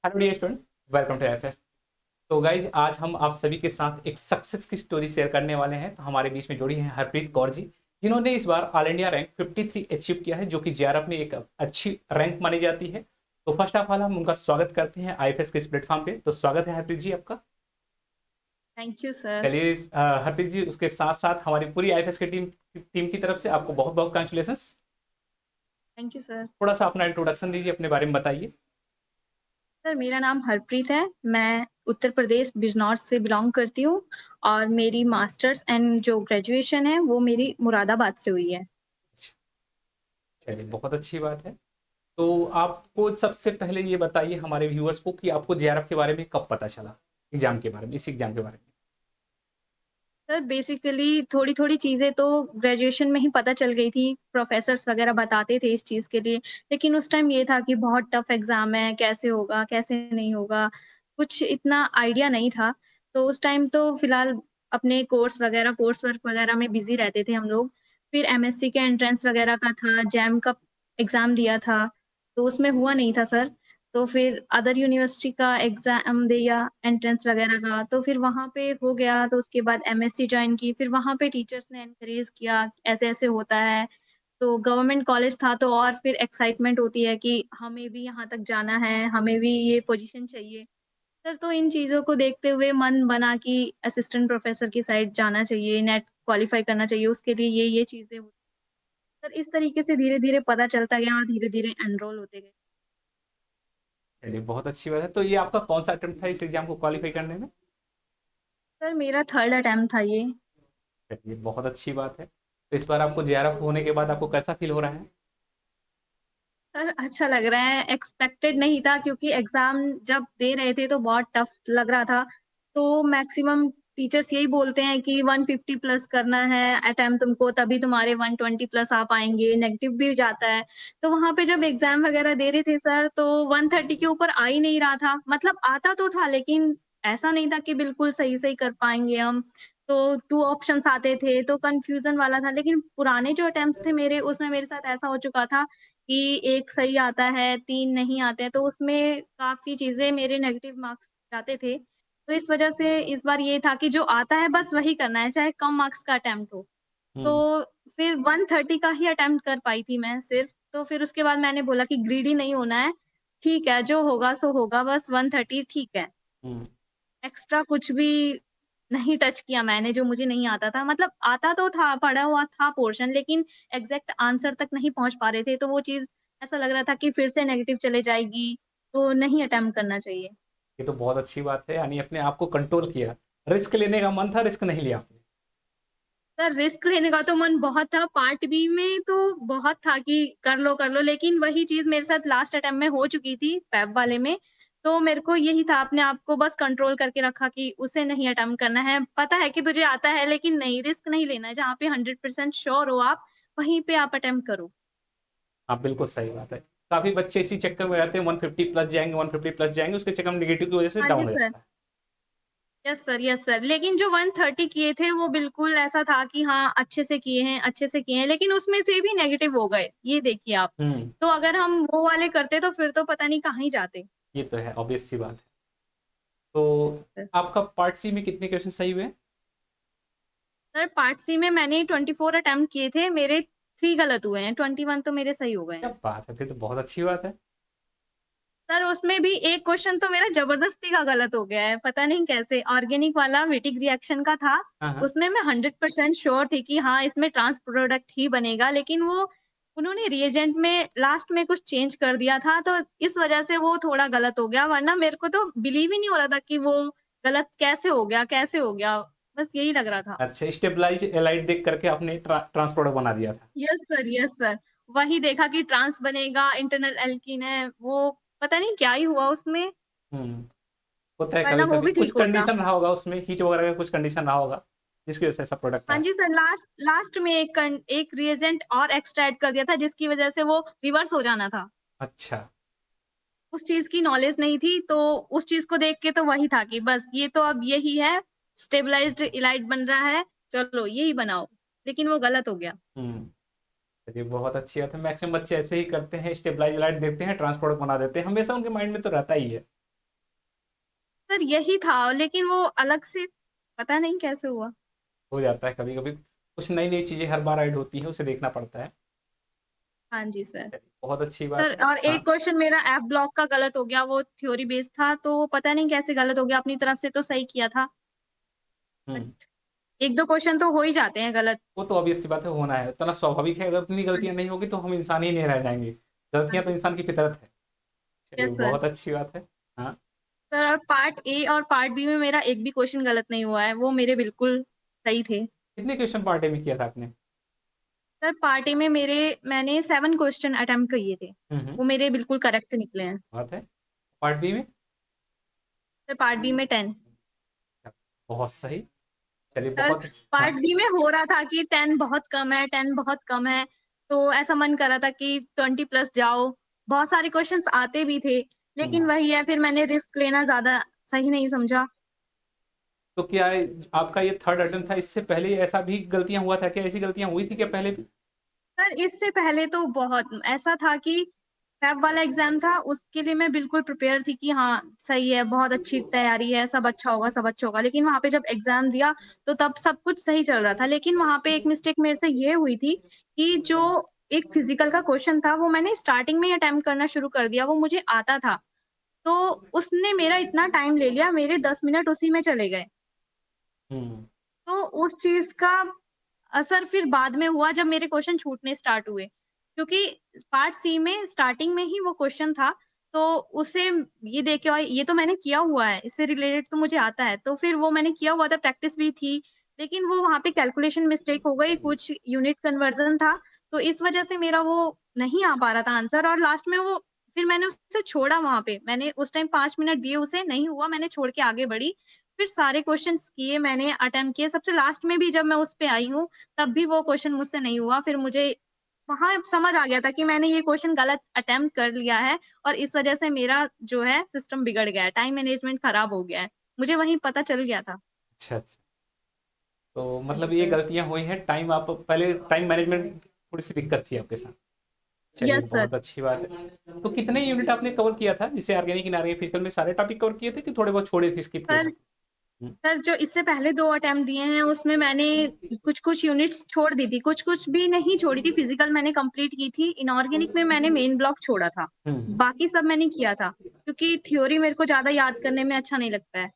Hello dear student, welcome to FS. तो guys आज हम आप सभी के साथ एक सक्सेस की स्टोरी शेयर करने वाले हैं। तो हमारे बीच में जुड़ी हैं हरप्रीत कौर जी, जिन्होंने इस बार ऑल इंडिया रैंक 53 अचीव किया है, जो कि जेआरएफ में एक अच्छी रैंक मानी जाती है। तो फर्स्ट ऑफ ऑल हम उनका स्वागत करते हैं आईएफएस के इस प्लेटफॉर्म पे। तो स्वागत है हरप्रीत जी आपका। Thank you sir. चलिए हरप्रीत जी, उसके साथ साथ हमारी पूरी आईएफएस की टीम की तरफ से आपको बहुत बहुत कंग्रेचुलेशन। Thank you sir. थोड़ा सा अपना इंट्रोडक्शन दीजिए, अपने बारे में बताइए। सर मेरा नाम हरप्रीत है। मैं उत्तर प्रदेश बिजनौर से बिलोंग करती हूँ और मेरी मास्टर्स एंड जो ग्रेजुएशन है वो मेरी मुरादाबाद से हुई है। चलिए बहुत अच्छी बात है। तो आपको सबसे पहले ये बताइए हमारे व्यूअर्स को कि आपको जेआरएफ के बारे में कब पता चला, एग्जाम के बारे में, इस एग्जाम के बारे में। सर बेसिकली थोड़ी-थोड़ी चीज़ें तो ग्रेजुएशन में ही पता चल गई थी, प्रोफ़ेसर्स वग़ैरह बताते थे इस चीज़ के लिए, लेकिन उस टाइम ये था कि बहुत टफ़ एग्ज़ाम है, कैसे होगा, कैसे नहीं होगा, कुछ इतना आइडिया नहीं था। तो उस टाइम तो फ़िलहाल अपने कोर्स वर्क वग़ैरह में बिज़ी रहते थे हम लोग। फिर एमएससी के एंट्रेंस वग़ैरह का था, जैम का एग्ज़ाम दिया था, तो उसमें हुआ नहीं था सर। तो फिर अदर यूनिवर्सिटी का एग्ज़ाम दिया एंट्रेंस वग़ैरह का, तो फिर वहाँ पे हो गया, तो उसके बाद एमएससी जॉइन की, फिर वहाँ पे टीचर्स ने एनकरेज किया, ऐसे-ऐसे होता है। तो गवर्नमेंट कॉलेज था तो और फिर एक्साइटमेंट होती है कि हमें भी यहाँ तक जाना है, हमें भी ये पोज़ीशन चाहिए। सर तो इन चीज़ों को देखते हुए मन बना कि असिस्टेंट प्रोफ़ेसर की साइड जाना चाहिए, नेट क्वालीफाई करना चाहिए, उसके लिए ये चीज़ें सर इस तरीके से धीरे-धीरे पता चलता गया और धीरे-धीरे एनरोल होते गए। चलिए बहुत अच्छी बात है। तो ये आपका कौन सा अटेम्प्ट था इस एग्जाम को क्वालिफाई करने में? सर मेरा 3rd अटेम्प्ट था ये। चलिए बहुत अच्छी बात है। तो इस बार आपको जेआरएफ होने के बाद आपको कैसा फील हो रहा है? सर अच्छा लग रहा है, एक्सपेक्टेड नहीं था क्योंकि एग्ज़ाम जब दे रहे थे तो बहुत टफ लग रहा था। तो मैक्सिमम टीचर्स यही बोलते हैं कि 150 प्लस करना है अटेम्प्ट तुमको तभी तुम्हारे 120 प्लस आ पाएँगे, नेगेटिव भी जाता है। तो वहाँ पे जब एग्ज़ाम वग़ैरह दे रहे थे सर तो 130 के ऊपर आ ही नहीं रहा था। मतलब आता तो था लेकिन ऐसा नहीं था कि बिल्कुल सही-सही कर पाएँगे हम। तो 2 ऑप्शंस आते थे तो कन्फ्यूज़न वाला था। लेकिन पुराने जो अटेम्प्ट्स थे मेरे उसमें मेरे साथ ऐसा हो चुका था कि 1 सही आता है, 3 नहीं आते हैं, तो उसमें काफ़ी चीज़ें मेरे नेगेटिव मार्क्स जाते थे। तो इस वज़ह से इस बार ये था कि जो आता है बस वही करना है, चाहे कम मार्क्स का अटेम्प्ट हो। हुँ। तो फिर 130 का ही अटेम्प्ट कर पाई थी मैं सिर्फ़, तो फिर उसके बाद मैंने बोला कि ग्रीडी नहीं होना है, ठीक है, जो होगा सो होगा, बस 130 ठीक है। हुँ। एक्स्ट्रा कुछ भी नहीं टच किया मैंने जो मुझे नहीं आता था। मतलब आता तो था, पढ़ा हुआ था पोर्शन लेकिन एग्ज़ैक्ट आंसर तक नहीं पहुँच पा रहे थे, तो वो चीज़ ऐसा लग रहा था कि फिर से नेगेटिव चले जाएगी, तो नहीं अटेम्प्ट करना चाहिए। ये तो बहुत अच्छी बात है, यानी अपने आप को कंट्रोल किया। रिस्क लेने का मन था, रिस्क नहीं लिया आपने। सर रिस्क लेने का तो मन बहुत था, पार्ट बी में तो बहुत था कि कर लो, लेकिन वही चीज़ मेरे साथ लास्ट अटेम्प्ट में हो चुकी थी पैप वाले में, तो मेरे को यही था अपने आप को बस कंट्रोल करके रखा कि उसे नहीं अटेम्प्ट करना है। पता है कि तुझे आता है लेकिन नहीं, रिस्क नहीं लेना है, जहाँ पे 100% श्योर हो आप, वहीं पे आप अटेम्प्ट करो। हाँ, बिल्कुल सही बात है। काफ़ी बच्चे इसी चक्कर में रहते हैं, 150 प्लस जाएँगे, 150 प्लस जाएँगे, उसके चक्कर में नेगेटिव की वजह से हाँ जी डाउन हो सर। जाता है। यस सर, लेकिन जो 130 किए थे वो बिल्कुल ऐसा था कि हाँ, अच्छे से किए हैं, लेकिन उसमें से भी नेगेटिव हो गए, ये देखिए आप। हुँ। तो अगर हम वो वाले करते तो फिर तो पता नहीं कहाँ ही जाते। ये तो है, ऑब्वियस सी बात है। तो आपका पार्ट सी में कितने क्वेश्चन सही हुए? सर पार्ट सी में मैंने 24 अटेम्प्ट किए थे, मेरे 3 गलत हुए हैं, 21 तो मेरे सही हो गए क्या हैं। बात है! फिर तो बहुत अच्छी बात है। सर उसमें भी एक क्वेश्चन तो मेरा ज़बरदस्ती का गलत हो गया है, पता नहीं कैसे? ऑर्गेनिक वाला व्हिटिक रिएक्शन का था, हाँ, हाँ। उसमें मैं 100% श्योर थी कि हाँ, इसमें ट्रांस प्रोडक्ट ही बनेगा, लेकिन वो उन्होंने रिएजेंट में लास्ट में कुछ चेंज कर दिया था, तो इस वजह से वो थोड़ा गलत हो गया, वरना मेरे को तो बिलीव ही नहीं हो रहा था कि वो गलत कैसे हो गया कैसे हो गया? बस यही लग रहा था। अच्छा, स्टेबलाइज़ एलाइड देख करके आपने ट्रांस प्रोडक्ट बना दिया था। Yes sir. वही देखा कि ट्रांस बनेगा, इंटरनल एल्कीन है, वो पता नहीं क्या ही हुआ उसमें, हुँ। होता है वरना वो कभी-कभी, भी कुछ ठीक होता। कंडीशन रहा होगा उसमें, हीट वगैरह का कुछ कंडीशन रहा होगा, जिसकी वजह से ऐसा प्रोडक्ट हाँ आया। जी सर, लास्ट लास्ट में एक रिएजेंट और एक्स्ट्रा ऐड कर दिया था जिसकी वज़ह से वो रिवर्स हो जाना था। अच्छा। उस चीज़ की नॉलेज नहीं थी, तो उस चीज़ को देख के तो वही था कि बस ये तो अब यही है, स्टेबलाइज़्ड इलाइट बन रहा है, चलो यही बनाओ। लेकिन वो गलत हो गया। हुँ। चलिए बहुत अच्छी बात है। मैक्सिमम बच्चे ऐसे ही करते हैं, स्टेबलाइज़ लाइट देखते हैं, ट्रांस प्रोडक्ट बना देते हैं। हमेशा उनके माइंड में तो रहता ही है। सर यही था, लेकिन वो अलग से पता नहीं कैसे हुआ। हो जाता है कभी-कभी, कुछ नई-नई चीज़ें हर बार ऐड होती हैं, उसे देखना पड़ता है। हाँ जी सर। चलिए, बहुत अच्छी बात सर है। और हाँ, एक क्वेश्चन मेरा एप ब्लॉक का गलत हो गया, वो थ्योरी बेस्ड था, तो पता नहीं कैसे गलत हो गया, अपनी तरफ से तो सही किया था, हुँ। बट 1-2 क्वेश्चन तो हो ही जाते हैं गलत। वो तो ऑब्वियस सी बात है, होना है, इतना स्वाभाविक है, अगर उतनी हाँ गलतियाँ जी, नहीं होगी तो हम इंसान ही नहीं रह जाएँगे। हाँ गलतियाँ तो जी। इंसान की फितरत है। चलिए, यस सर। बहुत अच्छी बात है। हाँ, सर और पार्ट ए और पार्ट बी में मेरा एक भी क्वेश्चन गलत नहीं हुआ है, वो मेरे बिल्कुल सही थे। कितने क्वेश्चन पार्ट ए में किया था आपने? सर पार्ट ए में मैंने 7 क्वेश्चन अटेम्प्ट किए थे, हुँ, हुँ, वो मेरे बिल्कुल करेक्ट निकले हैं। बात है। पार्ट बी में? सर पार्ट बी में 10। बहुत सही। चलिए, सर बहुत अच्छी हाँ, पार्ट डी में हो रहा था कि 10 बहुत कम है, 10 बहुत कम है, तो ऐसा मन कर रहा था कि 20 प्लस जाओ। बहुत सारे क्वेश्चन्स आते भी थे, लेकिन हुँ। वही है, फिर मैंने रिस्क लेना ज़्यादा सही नहीं समझा। तो क्या है आपका ये थर्ड अटेम्प्ट था, इससे पहले ऐसा भी गलतियाँ हुआ था क्या? ऐसी गलतियाँ हुई थी क्या पहले भी? सर इससे पहले तो बहुत ऐसा था कि फैब वाला एग्ज़ाम था, उसके लिए मैं बिल्कुल प्रिपेयर थी कि हाँ, सही है, बहुत अच्छी तैयारी है, सब अच्छा होगा, सब अच्छा होगा। लेकिन वहाँ पे जब एग्ज़ाम दिया, तो तब सब कुछ सही चल रहा था। लेकिन वहाँ पे एक मिस्टेक मेरे से ये हुई थी कि जो एक फिज़िकल का क्वेश्चन था, वो मैंने स्टार्टिंग में ही अटेम्प्ट करना शुरू कर दिया, वो मुझे आता था। तो उसने मेरा इतना टाइम ले लिया, मेरे 10 मिनट उसी में चले गए। हुँ, तो उस चीज़ का असर फिर बाद में हुआ जब मेरे क्वेश्चन छूटने स्टार्ट हुए। क्योंकि पार्ट सी में स्टार्टिंग में ही वो क्वेश्चन था, तो उसे ये देख के और ये तो मैंने किया हुआ है, इससे रिलेटेड तो मुझे आता है। तो फिर वो मैंने किया हुआ था, प्रैक्टिस भी थी, लेकिन वो वहाँ पे कैलकुलेशन मिस्टेक हो गई, कुछ यूनिट कन्वर्ज़न था, तो इस वज़ह से मेरा वो नहीं आ पा रहा था आंसर और लास्ट में वो फिर मैंने उसे छोड़ा वहाँ पे। मैंने उस टाइम 5 मिनट दिए उसे, नहीं हुआ, मैंने छोड़ के आगे बढ़ी। फिर सारे क्वेश्चन्स किए मैंने, अटेम्प्ट किए, सबसे लास्ट में भी जब मैं उस पे आई हूँ, तब भी वो क्वेश्चन मुझसे नहीं हुआ। फिर मुझे वहाँ समझ आ गया था कि मैंने ये क्वेश्चन गलत अटेम्प्ट कर लिया है और इस वज़ह से मेरा जो है सिस्टम बिगड़ गया है, टाइम मैनेजमेंट खराब हो गया है। मुझे वहीं पता चल गया था। अच्छा, अच्छा। तो हाँ जी मतलब ये सर। गलतियाँ हुई हैं, टाइम आप पहले टाइम मैनेजमेंट थोड़ी-सी दिक्कत थी आपके साथ। चलिए, यस सर। बहुत अच्छी बात है। तो कितने यूनिट आपने कवर किया था? जैसे ऑर्गेनिक, इनऑर्गेनिक, फिजिकल में सारे टॉपिक कवर किए थे कि थोड़े बहुत छोड़े थे, स्किप किए थे? सर हुँ, सर जो इससे पहले 2 अटेम्प्ट दिए हैं उसमें मैंने कुछ-कुछ यूनिट्स छोड़ दी थी, कुछ-कुछ भी नहीं छोड़ी थी, फिज़िकल मैंने कंप्लीट की थी, इनऑर्गेनिक में मैंने मेन ब्लॉक छोड़ा था। हुँ, बाकी सब मैंने किया था, क्योंकि थ्योरी मेरे को ज़्यादा याद करने में अच्छा नहीं लगता है।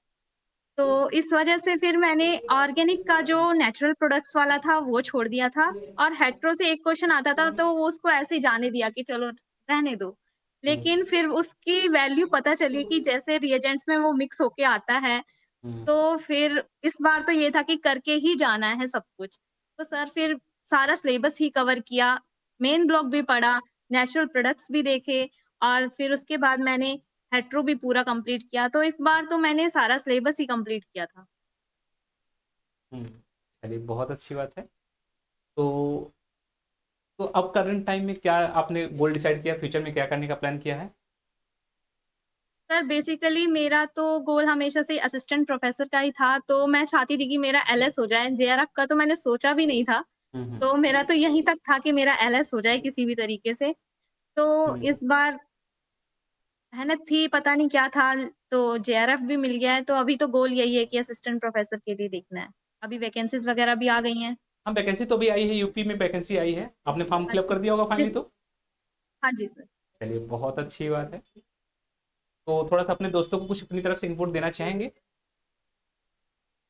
तो इस वजह से फिर मैंने ऑर्गेनिक का जो नेचुरल प्रोडक्ट्स वाला था वो छोड़ दिया था और हेटेरो से एक क्वेश्चन आता था तो वो उसको ऐसे ही जाने दिया कि चलो रहने दो। हुँ, लेकिन फिर उसकी वैल्यू पता चली कि जैसे रिएजेंट्स में वो मिक्स होके आता है, हुँ, तो फिर इस बार तो ये था कि करके ही जाना है सब कुछ। तो सर फिर सारा सिलेबस ही कवर किया, मेन ब्लॉक भी पढ़ा, नेचुरल प्रोडक्ट्स भी देखे और फिर उसके बाद मैंने हेटेरो भी पूरा कंप्लीट किया। तो इस बार तो मैंने सारा सिलेबस ही कंप्लीट किया था। हुँ। चलिए, बहुत अच्छी बात है। तो अब करंट टाइम में क्या आपने गोल डिसाइड किया, फ्यूचर में क्या करने का प्लान किया है? सर बेसिकली मेरा तो गोल हमेशा से असिस्टेंट प्रोफ़ेसर का ही था, तो मैं चाहती थी कि मेरा एलएस हो जाए। जेआरएफ का तो मैंने सोचा भी नहीं था, हुँ, हुँ, तो मेरा तो यहीं तक था कि मेरा एलएस हो जाए किसी भी तरीके से। तो हुँ, इस बार मेहनत थी, पता नहीं क्या था, तो जेआरएफ भी मिल गया है, तो अभी तो गोल यही है कि असिस्टेंट प्रोफ़ेसर के लिए देखना है। अभी वैकेंसीज़ वगैरह भी आ गई हैं। हाँ, वैकेंसी तो अभी आई है, यूपी में वैकेंसी आई है। आपने फॉर्म हाँ फिल अप जी। कर दिया होगा फाइनली जिस तो? हाँ जी सर। चलिए, बहुत अच्छी बात है। तो थोड़ा-सा अपने दोस्तों को कुछ अपनी तरफ से इनपुट देना चाहेंगे?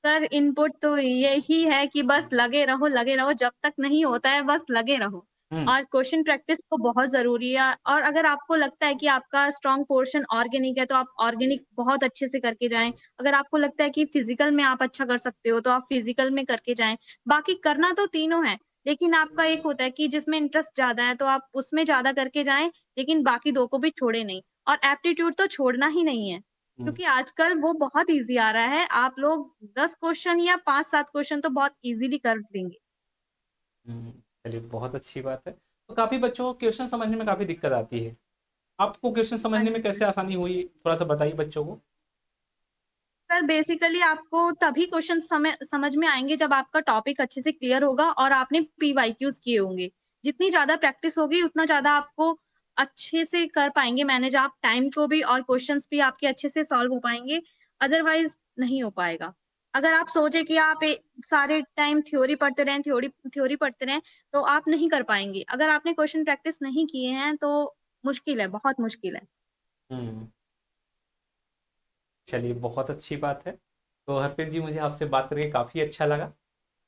सर इनपुट तो यही है कि बस लगे रहो, जब तक नहीं होता है बस लगे रहो। हुँ, और क्वेश्चन प्रैक्टिस तो बहुत ज़रूरी है और अगर आपको लगता है कि आपका स्ट्रॉन्ग पोर्शन ऑर्गेनिक है, तो आप ऑर्गेनिक बहुत अच्छे से करके जाएँ। अगर आपको लगता है कि फिज़िकल में आप अच्छा कर सकते हो, तो आप फिज़िकल में करके जाएँ। बाकी करना तो तीनों है, लेकिन आपका एक होता है कि जिसमें इंटरेस्ट ज़्यादा है, तो आप उसमें ज़्यादा करके जाएँ, लेकिन बाकी 2 को भी छोड़ें नहीं। और एप्टीट्यूड तो छोड़ना ही नहीं है। हुँ, क्योंकि आजकल वो बहुत ईज़ी आ रहा है, आप लोग 10 क्वेश्चन या 5-7 क्वेश्चन तो बहुत ईज़िली कर लेंगे। हुँ। चलिए, बहुत अच्छी बात है। तो काफ़ी बच्चों को क्वेश्चन समझने में काफ़ी दिक्कत आती है। आपको क्वेश्चन हाँ समझने जी में सर। कैसे आसानी हुई? थोड़ा-सा बताइए बच्चों को। सर बेसिकली आपको तभी क्वेश्चन समझ में आएँगे जब आपका टॉपिक अच्छे से क्लियर होगा और आपने पीवाईक्यूज़ किए होंगे। जितनी ज़्यादा प्रैक्टिस होगी उतना ज़्यादा आपको अच्छे से कर पाएँगे मैनेज आप टाइम को भी और क्वेश्चन्स भी आपके अच्छे से सॉल्व हो पाएँगे। अदरवाइज़ नहीं हो पाएगा। अगर आप सोचे कि आप सारे टाइम थ्योरी पढ़ते रहें, थ्योरी पढ़ते रहें, तो आप नहीं कर पाएँगे। अगर आपने क्वेश्चन प्रैक्टिस नहीं किए हैं, तो मुश्किल है, बहुत मुश्किल है। हुँ। चलिए, बहुत अच्छी बात है। तो हरप्रीत जी, मुझे आपसे बात करके काफ़ी अच्छा लगा।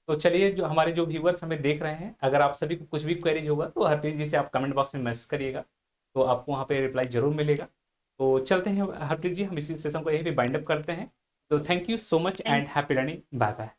तो चलिए, जो हमारे जो व्यूअर्स हमें देख रहे हैं, अगर आप सभी को कुछ भी क्वेरीज़ होगा तो हरप्रीत जी से आप कमेंट बॉक्स में मैसेज करिएगा, तो आपको वहाँ पे रिप्लाई ज़रूर मिलेगा। तो चलते हैं हरप्रीत जी, हम इसी सेशन को यहीं पे बाइंड अप करते हैं। तो thank you so much thank and happy learning. Bye bye.